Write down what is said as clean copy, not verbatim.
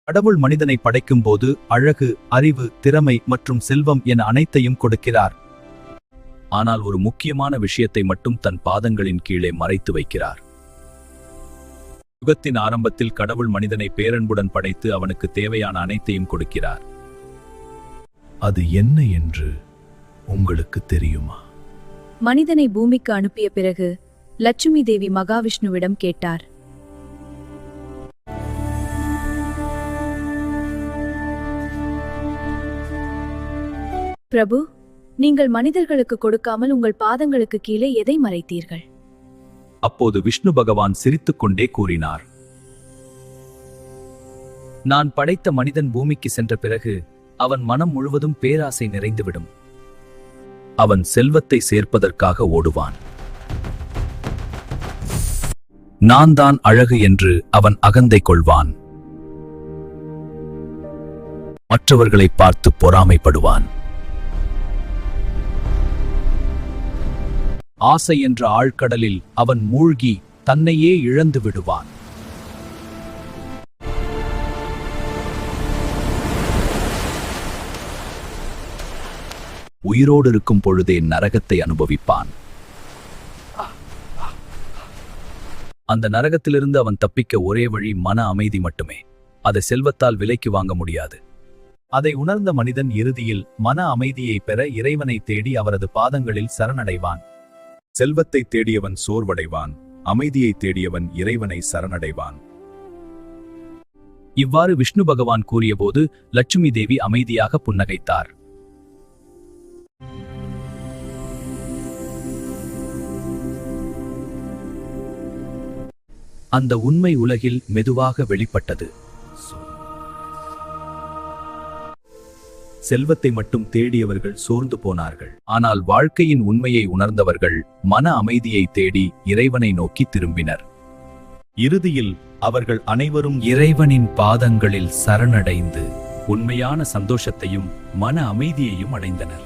கடவுள் மனிதனை படைக்கும் போது அழகு, அறிவு, திறமை மற்றும் செல்வம் என அனைத்தையும் கொடுக்கிறார். ஆனால் ஒரு முக்கியமான விஷயத்தை மட்டும் தன் பாதங்களின் கீழே மறைத்து வைக்கிறார். யுகத்தின் ஆரம்பத்தில் கடவுள் மனிதனை பேரன்புடன் படைத்து அவனுக்கு தேவையான அனைத்தையும் கொடுக்கிறார். அது என்ன என்று உங்களுக்கு தெரியுமா? மனிதனை பூமிக்கு அனுப்பிய பிறகு லட்சுமி தேவி மகாவிஷ்ணுவிடம் கேட்டார். பிரபு, நீங்கள் மனிதர்களுக்கு கொடுக்காமல் உங்கள் பாதங்களுக்கு கீழே எதை மறைத்தீர்கள்? அப்போது விஷ்ணு பகவான் சிரித்துக்கொண்டே கூறினார், நான் படைத்த மனிதன் பூமிக்கு சென்ற பிறகு அவன் மனம் முழுவதும் பேராசை நிறைந்துவிடும். அவன் செல்வத்தை சேர்ப்பதற்காக ஓடுவான். நான் தான் அழகு என்று அவன் அகந்தை கொள்வான். மற்றவர்களை பார்த்து பொறாமைப்படுவான். ஆசை என்ற ஆழ்கடலில் அவன் மூழ்கி தன்னையே இழந்து விடுவான். உயிரோடு இருக்கும் பொழுதே நரகத்தை அனுபவிப்பான். அந்த நரகத்திலிருந்து அவன் தப்பிக்க ஒரே வழி மன அமைதி மட்டுமே. அதை செல்வத்தால் விலைக்கு வாங்க முடியாது. அதை உணர்ந்த மனிதன் இறுதியில் மன அமைதியை பெற இறைவனை தேடி அவரது பாதங்களில் சரணடைவான். செல்வத்தை தேடியவன் சோர்வடைவான், அமைதியை தேடியவன் இறைவனை சரணடைவான். இவ்வாறு விஷ்ணு பகவான் கூறியபோது லட்சுமி தேவி அமைதியாக புன்னகைத்தார். அந்த உண்மை உலகில் மெதுவாக வெளிப்பட்டது. செல்வத்தை மட்டும் தேடியவர்கள் சோர்ந்து போனார்கள். ஆனால் வாழ்க்கையின் உண்மையை உணர்ந்தவர்கள் மன அமைதியை தேடி இறைவனை நோக்கி திரும்பினர். இறுதியில் அவர்கள் அனைவரும் இறைவனின் பாதங்களில் சரணடைந்து உண்மையான சந்தோஷத்தையும் மன அமைதியையும் அடைந்தனர்.